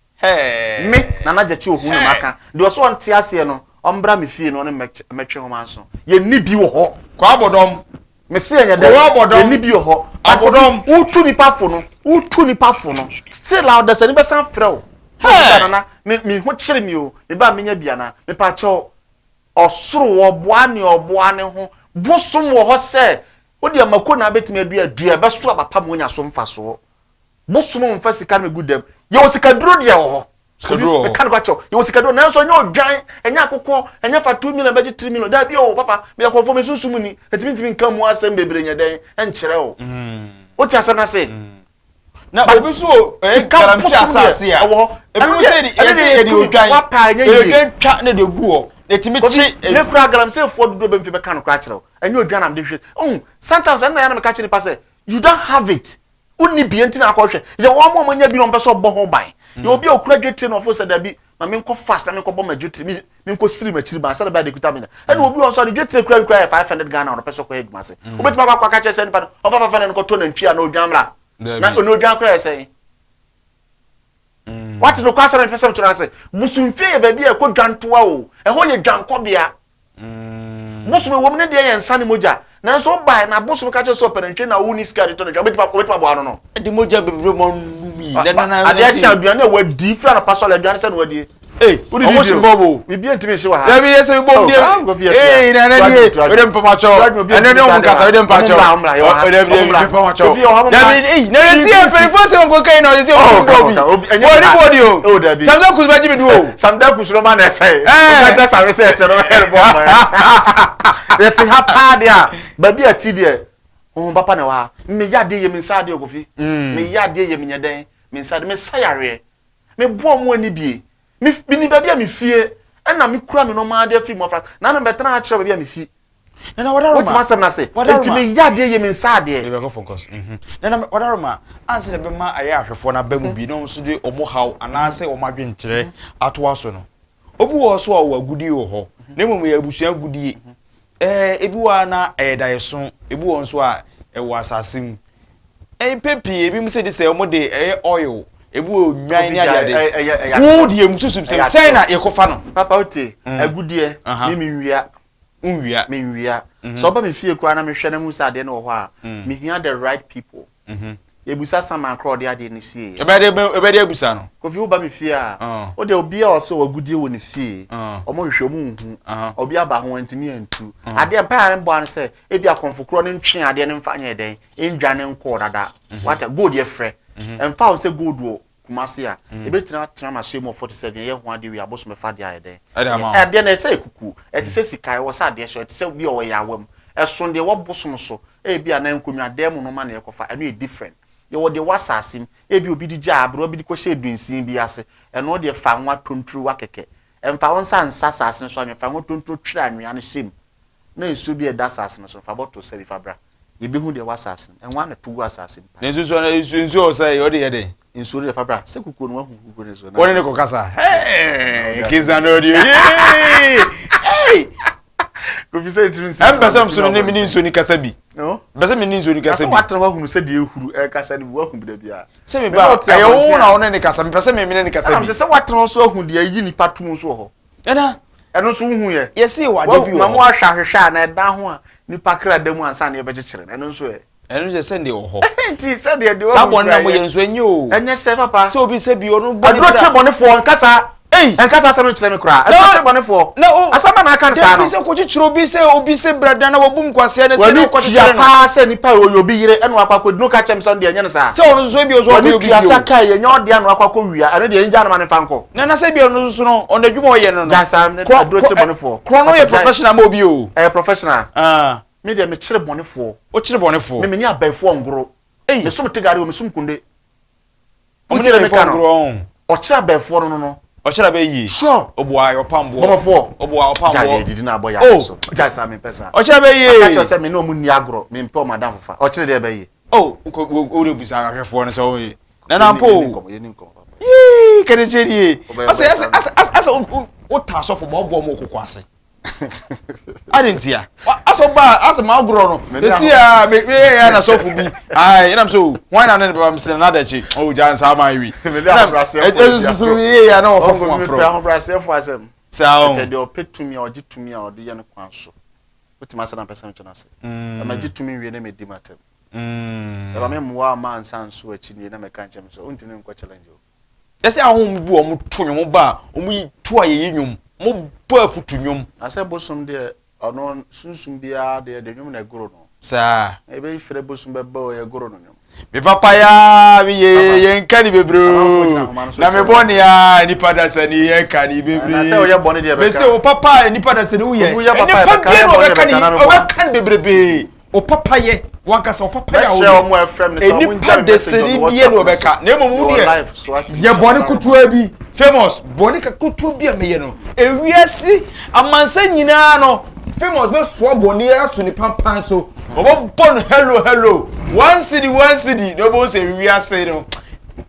me na na jechi ohun ni maka de o so ntie ase no ombra me fie no ne metwe ho manso ye ni bi wo ho kwa abodom me se yenye den ye ni bi wo ho abodom utu ni pafo no still out there se ni be san frɛ na me ho kire mi o me ba menya bia na me pa cho osoro oboa ne ho bosom wo ho se odi amako na betime adua be so abapa mo nya so mfaso bosom mfa sika me gudem ye wo sika duro de wo ho skaduro me kan kwa cho ye wo sika duro na so nya odwan enya akokɔ enya fa 2 million be 3 million da bi o papa me akɔfo me susum ni etimi nkan mu asem bebre nya den enkyere wo o ti asem na se na obi so garanti asase a ebi mo say di odwan twa na de guo etimi chi ne kura galamsey fo dodo be mfi be kan kura kyerɛ enye odwan am de hwe sometimes na ya na me ka kyerɛ pa say you don't have it uni bi enti na akɔhwɛ ye wo mo nya bi no mpe so bɔ ho ban ye obi okura dwetire no fo say da bi ma me nkɔ fast na me nkɔ bɔ ma dwetire me nkɔ siri ma kyiri ba say da ba de kuta me na ene obi on so de dwetire kura 500 Ghana no pɛ so kɔ edwuma say obetuma kwa ka kyerɛ say nipa no ofa 500 nkɔ to na ntwi a na odwan mra na ono odwan kura say what the question is person to say busumfie ba bia ko dwantoa o ho ye dwankobia busum wo mne de ye nsa ne moja na so ba na busum ka che so parentwe na woni skari to na betima bo ano no de moja bebre mo numi na ade acha aduane wa di fra na pasol aduane se na wadi omo chimbobo bibi ntimi se wa ha da bi yesi bom die na na die we dem pamacho ene ne on kasa we dem pacho o da bi pamacho da bi na yesi e fere se mo kai na yesi o bobi o ni body o samda kuzba ji bi du o samda kusuro ma na sai o ka sa we se no help ma yeti ha pa dia babi ati die o papa na wa me yade ye me nsade okofi me yade ye me nyeden me nsade me sayare me bo mo ani bie me ni babi a me fie na me kura me no ma de free mo fra na na betra a kire babi a me fie na wadaro ma what must na say enti me yade ye me nsade e be go focus na wadaro ma anse na be ma aya ahwefo na ba mu bi no so de omo haw anase omo adwenkyere ato aso no obu wo so a wo agudi wo ho na mum ya abusua agudie ebi wa na edayeso ebi wo nso a ewo asasim pepi ebi mu se de se omo de oil ebi wo nwan ni ade wo de emususum se sai na yekofa no papa ote agudie mi nwia me nwia so ba me fie kura na me hwe na mu sa ade na wo ho a me hia the right people ebusa sama crowd ade ni sie ebe de ebusa no kofi wo ba me fie a o de obi a so agudie wo ni fie omo hwehwe mu hu obi aba ho antimi antu ade mpa ya mbo an se ebi akonfo kro ne ntwe ade ne mfa nya den endwane nko dada what gold ye frɛ emfa wo se gold wo kumase a ebetina tena ma so mo 47 ye ho ade wi aboso me fa de ayede ade na se kuku eti se sikai wo sa ade so eti se bi o ya awam eson de wo boso so ebi ana nkonwa de mu no ma na yekofa eno e different ye wo de wasasim ebi obi di ja abro obi di ko hye dunsin bi ase eno de fa nwa tontru wa keke emfa won sa nsa sase so fa nwa tontru twira anwea ne shem na ensu bi e da sase so fa boto se bi fa bra ye bi hu de wasasim enwa na tugu asasim pa ensu so na ensu o say o de ye de ensu de fa bra se kuku no wa hu kuku ne so na woni ne ko kasa kiza no de hey ko fi se trin ambasam so ne mini nsu ni kasa bi no bese mini nsu ni kasa bi asa watra wa hu se de ehuru kasa ni wa hu bi da bia se me ba aye wo na wona ne kasa me pese me mini ne kasa bi se watra so hu de ayi ni patum so ho eno so hu ye yesi wa de bi wo mamo ahwahwehwa na da ho a ni pakra da mu ansa na ye bekekere eno so e eno je send wo ho enti send ye de wo sabon na mo ye nso enye o enye se papa so obi se bi onu boni adro che boni fo nkasa nkasa se no kire me kura adro che boni fo asama na aka nsa no bi se ko chichiro bi se obi se brada na wobum kwase na se no ko chichiro pa se nipa oyobi yire eno akwakọ no ka chem son de enye no sa se onu so bi o so obi bi asa ka ye nya ode anu akwakọ wia eno de enja na mane fanko na se bi onu so no on adwuma o ye no jasa adro che boni fo krono ye professional ma obi o professional me de me kire boni fo o kire boni fo me ni abaifo ngoro me sum tigare o me sum kunde o kire me ngoro o kire abaifo no o kire ba yi sure obo ayo pambo bomofo obo ayo pambo ja didi na abo ya so jasa me pesa o kire ba yi aka cho se me no mu ni agro me mpe o madam fofa o kire de ba yi o re busa ahwefo no so yi na po ye ni nko papa yi kede cheri asa o ta so fo mo mo kokko ase adentia asa ma agro no esi a me ya na so fu bi ai na so why na ne ba mse na dachi o jan sa ma wi na so ya na o fo me pe ahun brase fo asem sao pe de o petumi o gitumi a o de ye no kwan so utima sa na person chena se ma gitumi wi na me di matem e ba me muwa ma ansan so achi ni na me kan chem so untini nko challenge o ese ahun bu o mu tonwom ba o mu tu aye nyum mo ba futu nyum ase bosom de ono sunsum bia de nyum na goro no sa e be fere bosom be ba o ye goro no nyum me papa ya bi ye nkani bebro na me boni ya nipa da sani ye nkani bebro na se o ye boni de be be se o papa nipa da sani wo ye nipa bi no be kani o be kan bebrebe o papa ye wankasa o papa ya o mo efrem ne so mo nipa da sani bi ye no be ka na emo mu de ye boni kutua bi famous boni ka kutua bi ameye no ewiase amansa nyina no famous be so boni aso ni pampan so obo bon hello one city no bo se wiase no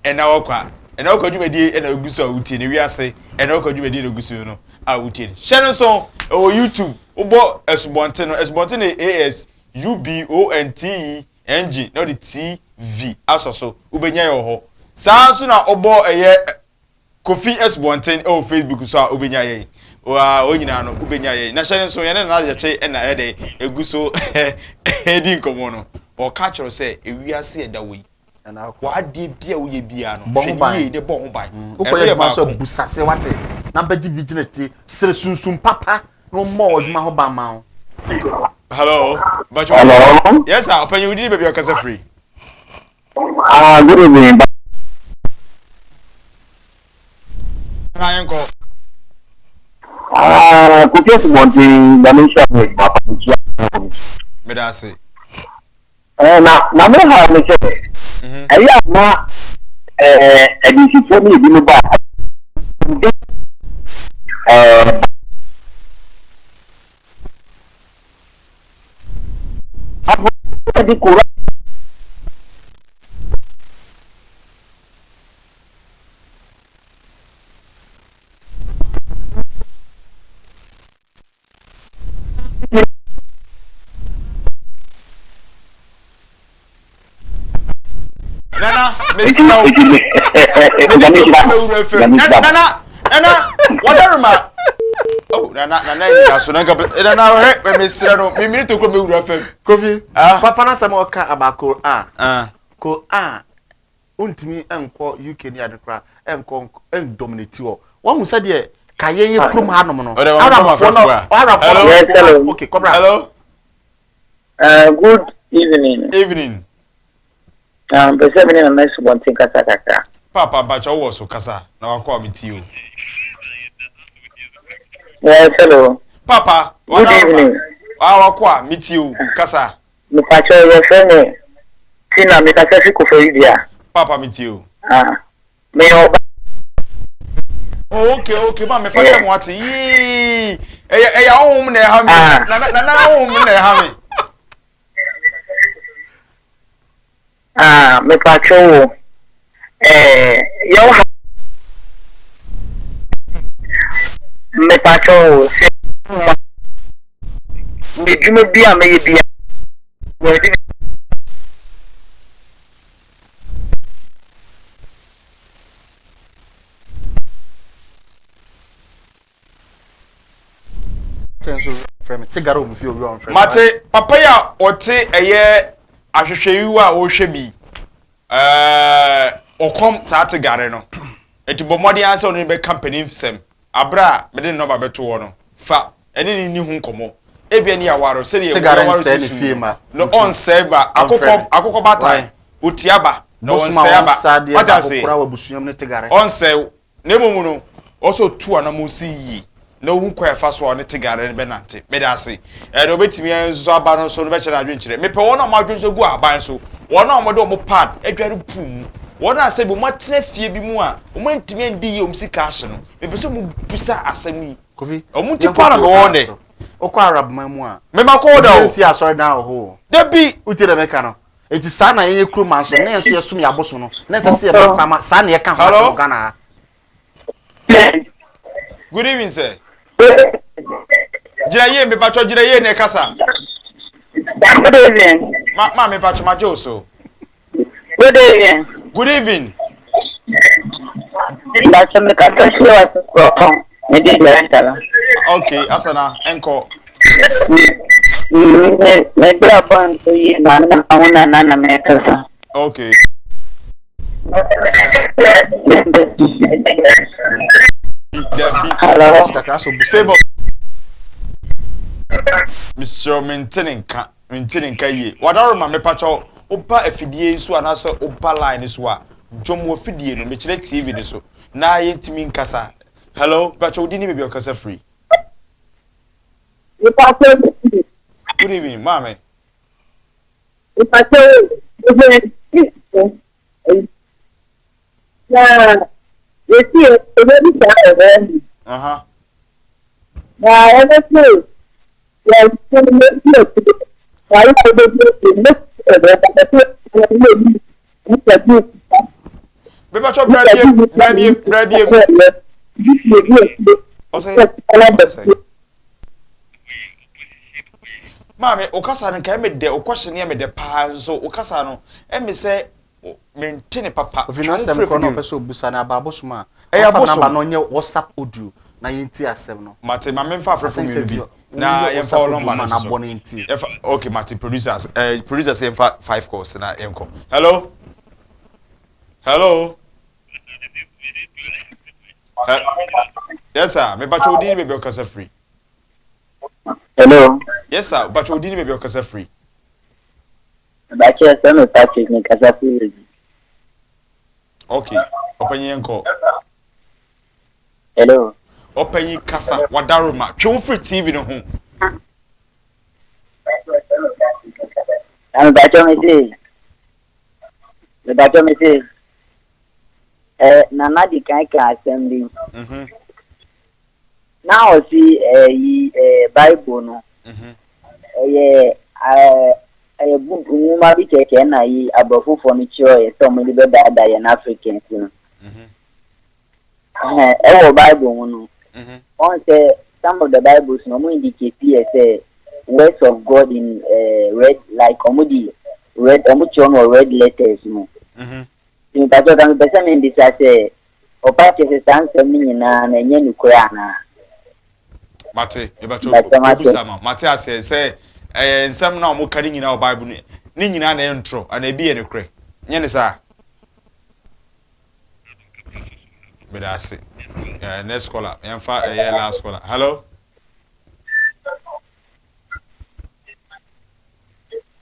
ena wokwa dwumadi ena oguso awutie ne wiase ena wokwa dwumadi na oguso no awutie share so o YouTube obo esubonte no ASUBONTENG no the TV asoso ubenya yo ho saa so na obo Kofi esubonte o Facebook so a ubenya ye o nyina no ubenya ye na share so ye na ya che na ye de eguso edi nkomo no o ka choro se ewiase eda we na kwa de bia wo ye bia no hwe ye de bo ho ban ukoye ma so busase wate na bedi vigilante sere sunsun papa no mo oduma ho ba ma. Hello. But Hello. yes, sir. Open you did baby okasa free. Good evening. Na yenko. Kuke subonti Danisha with Papa. Me da say. Na me ha me say. Aya na edisi for me bi no ba. Di kura Nana, Miss No. Nana, whatever. Oh, Nana, so Nana, Miss No, me to come with Kofi. Papa na sama oka abako ko untimi enko UK ni adekra enko dominate wo hu se de kaye ye krum ha no no okay cobra. Hello. Good evening. Evening. The 7 in a nice one thing kaka. Papa bacha wo so kasa na wakọ mi ti o. Yes, hello. Papa, good evening. Wakọ mi ti o kasa. Me pacho your friend. Tina me kasa fi ko Florida. Papa mi ti o. Me o. Okay, ma me fa dem wati. Eya ohun na ha mi. Na ohun na ha mi. Me pacho yo me pacho me jume bia me bia tenso frame tigaro mu fi owi on frame Mate papa ya ote eye ahwehweyu a wo hwe bi okom taate gare no enti bomodi anse onu be company sem abra me de no ba beto wo no fa ene ni hu nkomo ebia ni awaro se de tigaro se ni fie ma no on se ba akokọ bata otiaba no on se aba waja se akokora wabusuam ne tigare on se na emomu no also tu anamosi yi na hu kwa fa so ne tigare be nante me da se de obetimi enso aba no so no be kire adwenkyere me pe wona ma adwenso gu aban so wona omode omo pad adware pum wona ase bi mo tena fie bi mu a omo ntimi andi yi omsika ahye no me be so mo busa asami Kofi omo ti para no wonde okwa arab mamu a me makọ da o si asori na ho da bi uti de meka no eti sa na ye kru man so na enso ye sum ya boso no na se se be kwama sa na ye ka ho so gana. Good evening sir. Jira ye me pacho jira ye ne kasa. Good evening. Ma me pacho ma joso. Good evening. Good evening. That's me kasa shi wa ko me di la. Okay, asana enko. Me bra ban to yi na na me kasa. Okay. Hello. Sebo. Mr. Maintaining ka ye. Wadaro ma me pacho oba afidie so anaso oba line so a dwom afidie no me kire TV ni so. Na yentimi nkasa. Hello, pacho odi ni be okasa free. Good evening, mama. Uh-huh. Beba cho brabie. Mama, okasa nka me de okwhye ne me de pa nso okasa no emi se maintain papa Ovina sem kono peso busa na babosuma ya number no nye WhatsApp audio na yenti asem no mate ma me fa afrefo me bi na ye fa number na so okay mate producers producers ye fa 5 calls na yenko hello Yes, sir. Me bacho odi ni be okasa free. Hello. Yes, sir. Bacho odi ni be okasa free. Bacho se no touch ni kasa free. Okay. Open yenko. Hello. Open yi kasa wadaroma. Twe free TV no ho. I'm bacho me say. The bacho me say. Nana di kan assembly. Now see Bible no. Book nwoma bi keke na yi abofofo no chiro so mo be da ya na African no. Bible no. On say some of the Bibles no mo indicate say words of God in red like omudi red omucho red letters no. Ni tacho kan pesa me ndisa say opa kese sanse mi nyina na enye nukura na. Mate, ebachoma. Mate say nsem na omo kari nyina o Bible ni nyina na intro ana ebi ye ne kre. Nye ne sa. Bedase. Next caller. Emfa last caller. Hello.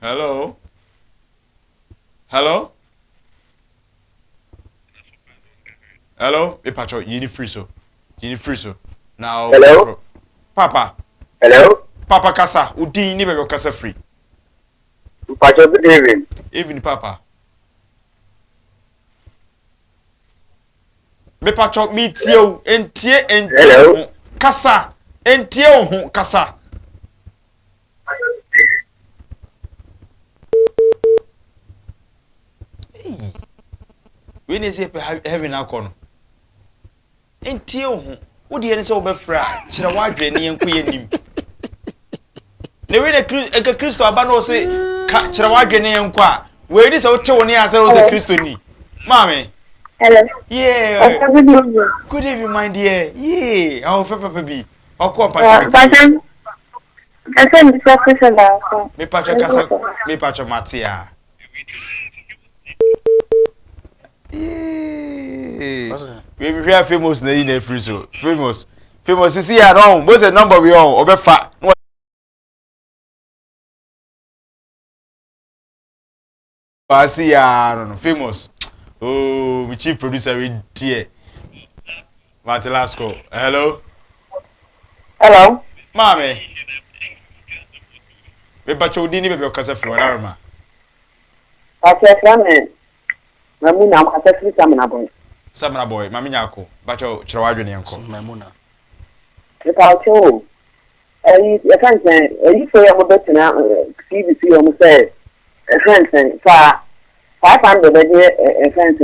Hello. Hello. Hello. Epacho, yini free so. Now. Hello. Papa. Hello. Papa kasa, udi ni bebe kasa free. Pacho, good evening. Evening, Papa. Me pacho mi tie entie kasa. Entie kasa. We need say heaven akọ entie ho wo de say obefra kire wadwe ne yenko yenim ne we ne Kristo aba no say kire wadwe ne yenko a we ni say wo te wo ne ase wo say Kristo ni mama. Hello. Yeah. Good evening, my dear. Yeah. How papa bi okọ pacho me pacho kasa me pacho matia. We be famous na in free so famous is here no what's the number we on obefa see no famous oh my chief producer we dear Martin last call. Hello mame me bacho di ni be okasa free warama Pacho Mamuna am asafiri Samana boy. Mami nyako. Bacho chirawadwe ne yanko. Mamuna. Pacho. You can't say you for your better now CBC you say friends fa 500 a friends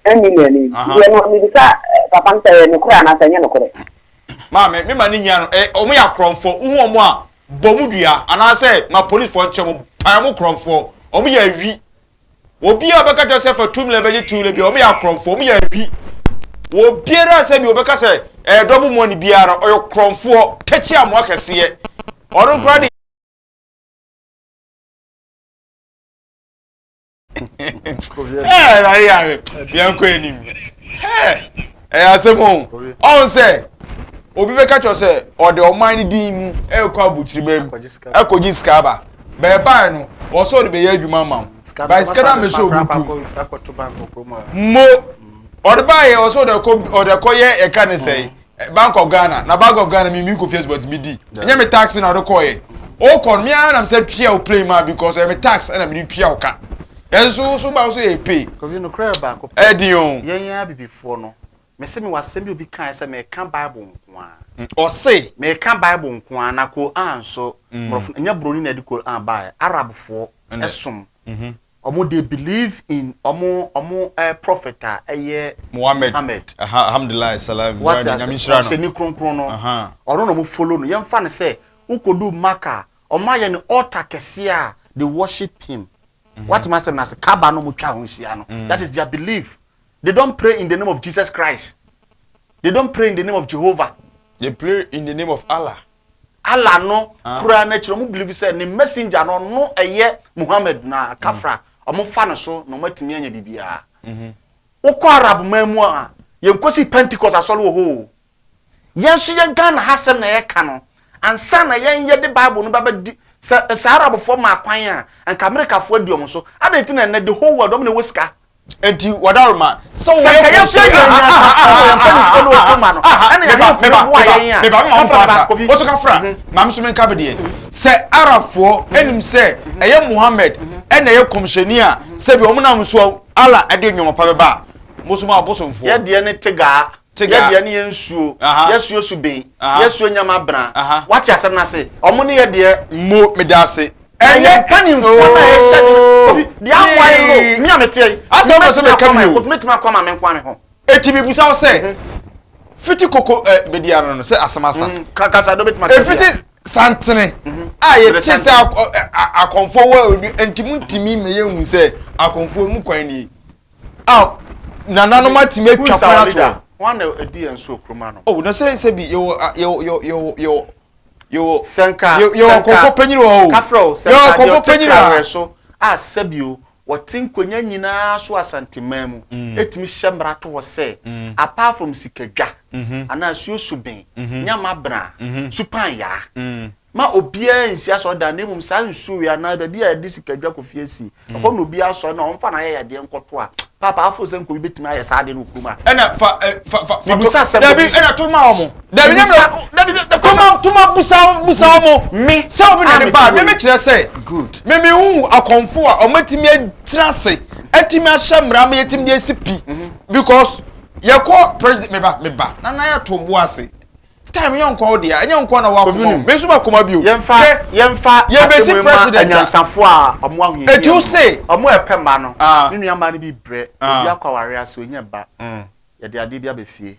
any money. You know me papa say no kura na say no kure. Mama me mani nya no omo ya kromfo uhu omo a bomudua ana say ma police for nchemo pa mo kromfo omo ya wi obi obeka Joseph atum level 2 lebi omo ya kromfo omo ya wi obiera say bi obeka say double money biara oyo kromfo tachi amo akese ono gradi na ya bien ko enim asemo on say obi beka cho say o de oman din mu ekwa abuchirima ekogi skaba be ba no o so de be ya adwuma mam ba skada me so obutu mo o de ba ye o so de ko ye e kan say Bank of Ghana na Bank of Ghana mi ko Facebook mi di nya me tax na o de ko ye o kon me am say tria o play ma because me tax na me tria o ka enso so ba so e pay ko vi no credit bank edion yen bibifo no me se me wasem bi obi kan say me kan Bible nko a o say me kan Bible nko a na ko anso brof nya broni na di ko an ba arabfo esom omo they believe in omo prophet eye Muhammad alhamdulillah salam wa nyamishra no se ni kronkron no ono no mo follow no yen fa ne say ukodu maka omo aye ni altar kese a they worship him. What master na say kaba no mo twa ho hia no that is their belief. They don't pray in the name of Jesus Christ. They don't pray in the name of Jehovah. They pray in the name of Allah. Allah no kura na chiro mo believe say ni messenger no eye Muhammad na kafra omo fa no so no matimi anya bibia. Ukọ Arab mamu a yen kosi Pentecost asole wo ho yen so yen Ghana hasem na ye ka no ansa na yen ye de Bible no baba di sa Arabfo ma kwan a anka Americafo adiom so adenti na the whole world om na wosika enti wadaroma so we ya so yen Oso ka fra mam so men ka bede se Arabfo enim se eye Muhammad ene ye komsheni a se bi omna so ala ade nyomo pa beba mosuma abosomfo ye de ne tega ye de ne yensuo yesuo subin yesuo nyama bra wati asem na se omo ne ye de mo medase eye kanin fo na ye shade di anwai lo mi amete asem so be kam yo metima kwama men kwa me ho eti bi busa se fiti koko bedia no se asemasa kasa do metima fiti santene ye tese akonfo wa entimuntimi meye hu se akonfo mu kwan ni nana no matime twa para to one edi enso kroma no oh no say bi yo senka yo konfo panyiro ho kafro senka konfo panyiro so sabio wotin konya nyina so asantemam etimi hyemra to wo se apart from sikadwa ana suosuben nyama bra supan ya ma obia nsia so da na mum sa nsuwe ana da bia de sikadwa kofiesi ho no bia so na omfa na ye de nkoto a papa afo se nko betimi aye sa de no kuruma ena fa dabi ena to ma omo dabi tuma busa omo me se obi na de ba me kire se good me hu akonfo a omatimi atira se atimi ahyemra me yetimi de sipi because ye ko president me ba na ya to bo ase time yonkwa odia enyonkwa na wakoma me so makoma bio yemfa yebesi president anyansafo a omo ahwe eti u say omo epemba no ninu ama no bi bre obi akwaware ase onye ba ye de ade bia befie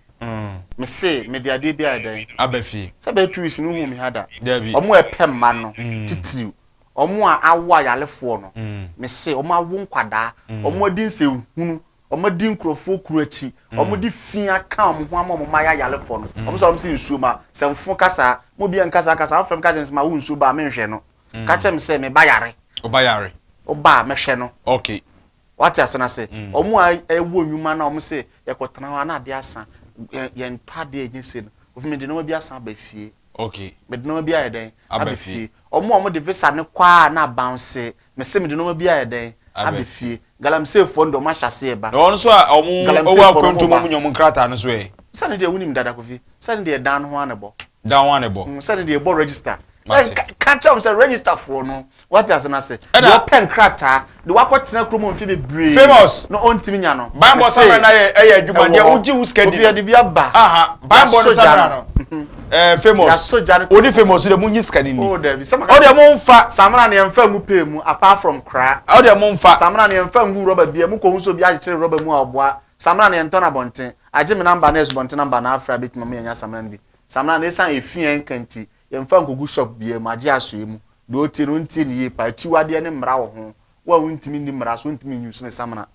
me say me de ade bia dan abafie se be tuis no hu me hada dabi omo epemba no titiu omo a awa yalefo no me say omo awo nkwada omo adi nse hunu omo di nkrofo kuru achi omo di fia ka omo ho ama omo maya yalefo no omo so omo se nsuo ma se mfo kasa mo bia nkasa afrem kasa ma wo nsuo ba me nhwe no ka che me se me ba yare o ba me hwe no okay what asana se omo a ewo nwuma na omo se yekotana wa na ade asa ye ntade agency no ofime de no bi asa ba fie okay me de no bi ayeden abefie omo de visa ne kwa na bounce me se me de no bi ayeden abefie galamsey fondo ma hyase ba no so a owo akwantu mu nyom nkrata no so e sane de wunim dada kofi sane de dan ho anebo dan ho anebo sane de bo register catch am say register for no what as na say your pen krata de wakotena kromo mfi bebre famous no ontimi nya no bible sama na ye adwuma de uji uskedi obi de bia ba bible no sama no famous odi famous de munyi skadi ni oh de bi sama o de mo mfa samara na yemfa mu pe mu apart from cra o de mo mfa samara na yemfa ngu rubber bia mu ko hu so bia kire rubber mu aboa samara na yento na bonten age me number na es bonten number na afra bit me nya samara na bi samara na esan efien kanti yemfa nkogu shop bia ma age aso emu de o ti no nti ni ye pa chiwade ne mra wo ho wa wuntimi ni mra so wuntimi nyusu ne samara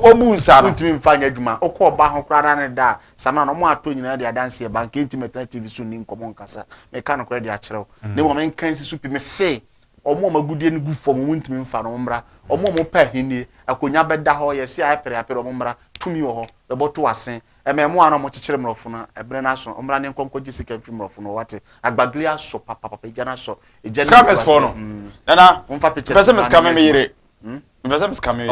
obu nsa no ntimi mfanya adwuma okoba ho kra na da sama no mo ato nyina de adanse bank intimate TV so ni nkomo nkasa me ka no kra de akyerew ne mo men kan si supi me se omo magudie ne gu fom mo ntimi mfa no mra omo mo pa henie akonya beda ho ye se apere omo mra tumi wo ho be boto asen me mo ano mo kyekere mrofo na ebre na so mra ne nkonkogi sika mfi mrofo no wate agbagli aso papa ejana so ejana scams for no nana mfa picture pese me scam me yire pese me scam me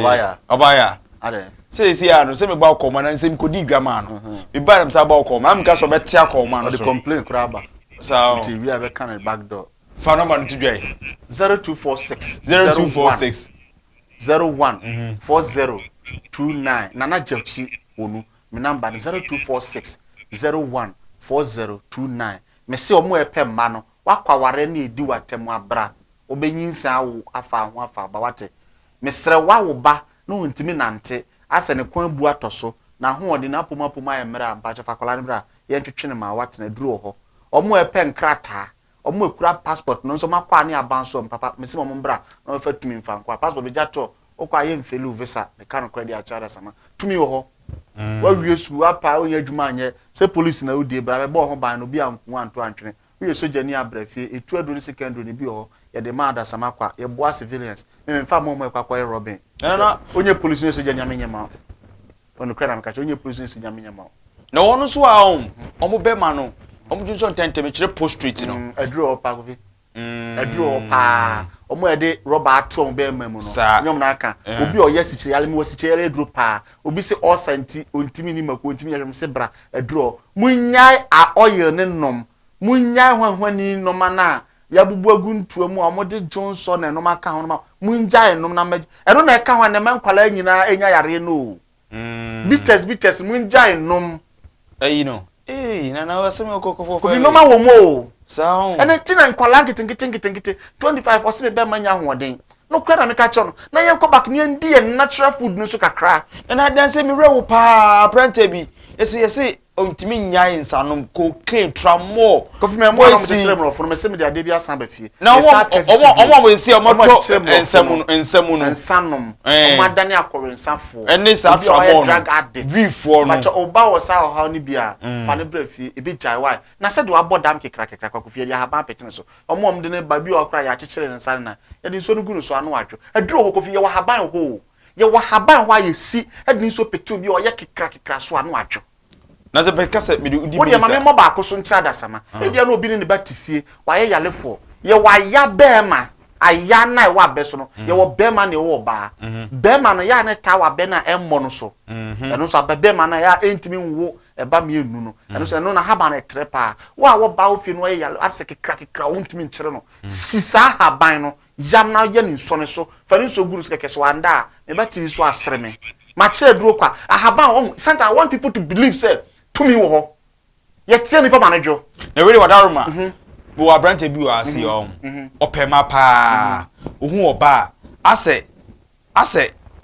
obaya ade say ya no say me gba okoma na nsem kodi dwama no me ba dem say gba okoma am ka so beti akoma no so the complaint kraba so TV ave can back door fa number no tudwai 0246 01 4029 nana jewchi onu me number 0246 01 4029 me se omo epe ma no wakwaware na edi watemu abra obenyinsa awo afa ho afa ba wate me sere wawo ba no ntimi nante ase ne kwan bu atoso na ho ode na apomapoma ya mera ba cha fakola ne bra ye ntwetwe ne ma wate na duro ho omo epe nkrata omo ekura passport no so makwa ne abanso papa me se mo mbra na fa tumi mfa nkwa passport be jato okwa ye mfelu visa me kan credit a chara sama tumi wo ho wa wie su apa onye adwuma anye se police na odi bra be bo ho ban no bi anko anto antwene wie soja ni abrafie etu adu ni secondary ni bi ho ye de ma da sama kwa ye boa civilians me mfa mo mo kwa kwa robin na onye police ni soja ni amenye ma Ono kra na me ka onye prison si nyame nyama. Na wono so a omo be ma no. Omo junso tentem kire postrate no. Aduro pa ko fi. Aduro pa. Omo e de rubber ato omo be ma mu no. Nyom na aka. Obi o yes kire ale mi wasi kire aduro pa. Obi se osanti ontimi ni mako ontimi yam se bra aduro. Munyai a oil ne nom. Munyai hwanhwani nom na ya bubu aguntu mu a mo de Johnson na nom aka ho no munjai nom na magi. Eno na eka ho na menkwala nyina enya yare no. Bitters munjai nom. No. Na waseme okokofo. Kofi noma wo mo. Sao. Ene tina nkwala nkete 25 oseme be manya hoden. No kra na me ka cho no. Na yen ko back ni ndi natural food no so kakra. Na dan se mi rewo pa prante bi. Yesi ontimi nyai nsanom cocaine tramo. Kofi me mo na me kire mo fo no me se me de ade bi asan ba fie. Na omo esi omo to ensemu no. Ensanom. Omo adane akore nsafo. Eni sa tramo no. Beef no. Macho oba wo sa o ha ni bia. Fa ne bra fie e bi jai why. Na se do abodam kekra Kofi ya ha ba petene so. Omo de ne ba bi okra ya kekere nsa na. Ya de nso no gunu so anu adwo. Aduro Kofi ya wa haban ho. Ya wa haban ho ayesi. E de nso petu bi o ya kekra so anu adwo. Na ze beka se mede udi bi. Wo de mame mo ba ko so ntra da sama. E bia na obi ne ba tifie. Wa ye yalefo. Ye wa ya bema. Aya na wa be so no. Ye wo bema ne wo ba. Bema no ya ne ta wa be na emmo no so. Eno so bema na ya entimi nwo e ba me enu no. Eno so eno na haba na trepa. Wo ba ofi no ye yalo ase kekra wontimi nkire no. Sisa haban no yam na ye ni nso ne so. Fa ni so guru so keke so anda. Me ba ti so asere me. Ma kire duro kwa. Ahaban Santa I want people to believe say to me wo ho. Ye tie nipa manager. Na we dey wadaruma. Bo abrante bi wa asi opema pa ohun oba ase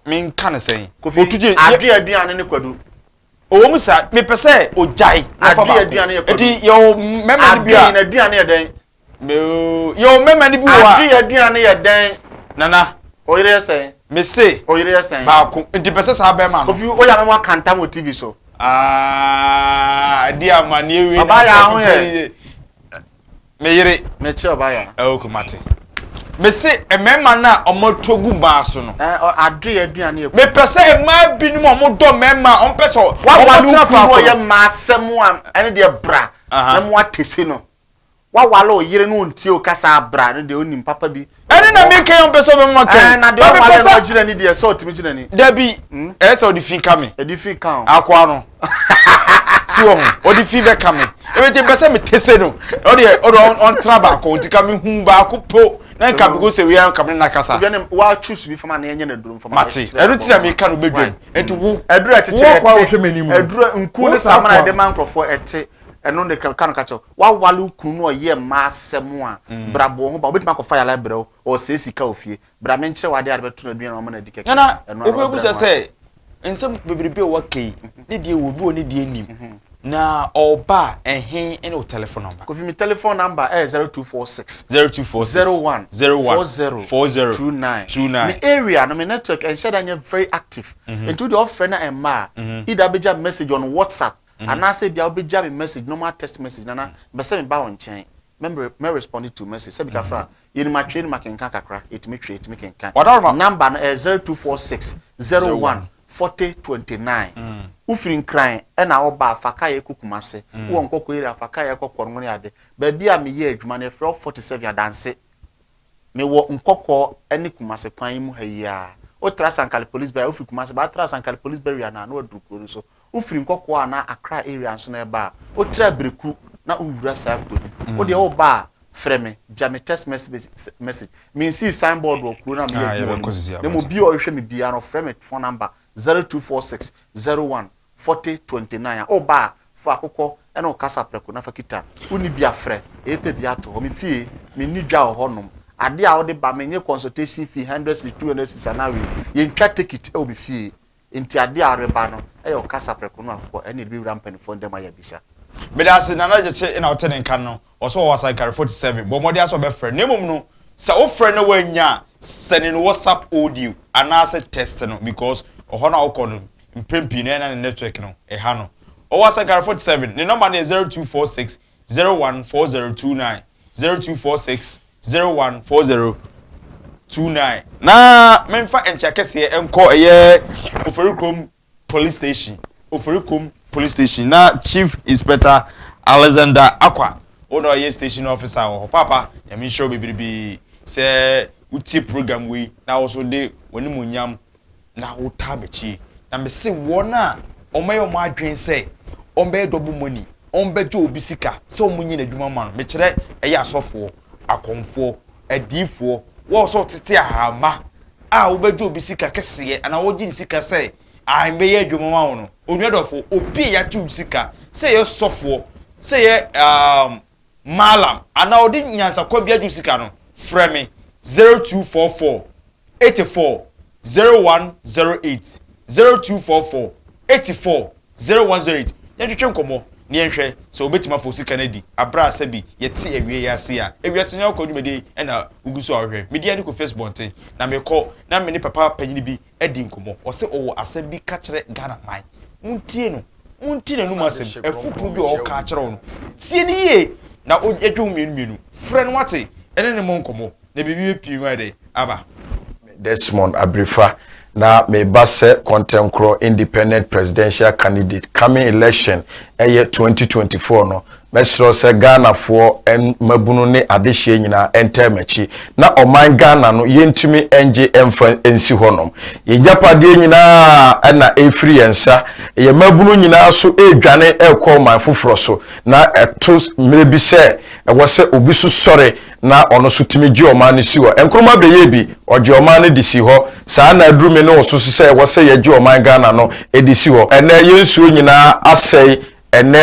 min kan sen otuje aduane ne kwadu owo musa me pese ojai aduane ye kwadu edi yo mema ni bia aduane ye den yo mema ni bi wa aduane ye den nana oyire sen me se oyire sen ba ko enti pese sa be ma no Kofi o ya na mo kanta mo TV so di amani ewe baba ya ho ye me yire me che obaya okumate me se emema na omotogu ba so no aduane ye me pese ema binu mo do mema on pese wa lu ye ma asemu am ene de bra na mo atese no wa wala oyire no ntie o kasa bra no de onim papa bi ene na me kan on pese be mo kan na de wala no gina ni de so otimi gina ni da bi e so di fin kame e di fin kan akwa no so o di fin be kame e be pese me tese no o de on traba ko ntika me hu ba ko po na nka bi go se we am kame na kasa bi ne wa choose bi fama na enye na duru fama mate enu ti na me kan obedwam enti wo eduru etete kwa wo hwe manim eduru nku ne sama na de man krofo ete eno de kan kacho wa wale kunu no ye ma asem a brabo ho ba obetima ko fire la brao o se sika ofie bra me nkyere wade arbetu na duan o ma na dikeke na obebu se ensem bebrebe o wakai ne die wo bi o ne die nim na oba ehen ene o telephone number Kofi mi telephone number 0246 29 me area no me network and share that very active into the offering na emma either beja message on WhatsApp and I say bia beja me message normal text message nana be say me ba on chain me respond to message say bika fra yeni ma train ma kenkan kakra etimi kenkan number no 0246 01 4029 ufiri nkran na oba afaka ye kukumase wo nkoko ere afaka ye kokoro ngoni ade ba bia me ye adwuma na fro 47 adanse me wo nkoko ene kumase kwan mu hayia o trasankal police barrier ufiri kumase ba trasankal police barrier na no adukuru so ufiri nkoko na Accra area nso na ba o tra breku na uwura sa kuru o de o ba freme jame text message me see signboard wo kuru na me ye na mo bi o hwe me bia no freme phone number 0246 01 4029 oba fa akoko ena okasa preko na fakita uni bia frɛ epe bia to ho me fie me ni dwa ho nom ade a wo de ba menye consultation fee 100 to 200 anawe ye ntwa ticket e obi fie enti ade a reba no e okasa preko no akoko ena bi wura mpanifo ndem aya bisa bedase na na je na hotel nkan no oso wa cycle 47 bo modi aso be frɛ nemum no sa wo frɛ no wanya send in WhatsApp audio anase text no because ohona okono mpempi na network no ha no Ewiase 47 the number is 0246 014029 0246 014029 na memfa encha kese enko eye oferukrom police station Oforikom police station na Chief Inspector Alexander Akwa ono ye station officer ho papa yami show bibibi se uti program we na also de woni munyam na wo tabechi na me se wona omayo mo adwen se ombe double money ombe jo obi sika se omunyi na adwuma man me kire eye asofo akonfo adifo wo so tete ahama a wo bejo obi sika kese ana wo gi sika se a mbe ye adwuma ma wono onuadofo obi ya tu sika se ye sofo se ye malam ana odi nyansa kwa bia ju sika no frame 0244 84 0108 0244 84 0108 yɛtwetwe nkomo ne yɛhwɛ so obetima fo sika na di abra asabi yɛte Ewiase a Ewiase nya kɔdumede ɛna uguso ahwɛ media ne ko Facebook nte na mekɔ na me ne papa panyini bi edi nkomo ɔse ɔwɔ asabi ka kyerɛ Ghana man muntie no muntie no masem efukuru bi ɔka kyerɛ no tie ne ye na odwetwe mienu frɛ no wate ɛne ne mo nkomo na bibi pii wa de aba Desmond Abrifa na me base contemporary independent presidential candidate coming election eye 2024 no mesro se Ghana for en mabunu ne adehye nyina entemachi na oman Ghana no yentumi enje emfa ensi honom yejapade nyina na efri ensa ye mabunu nyina so edwane ekọ man foforo so na eto mrebi se ewose obi so sore na ono so timi gi oman ne si ho enkroma beye bi ogi oman ne disi ho saa na adrume ne oso se ewose ye gi oman Ghana no edisi ho ene yensuo nyina asei ene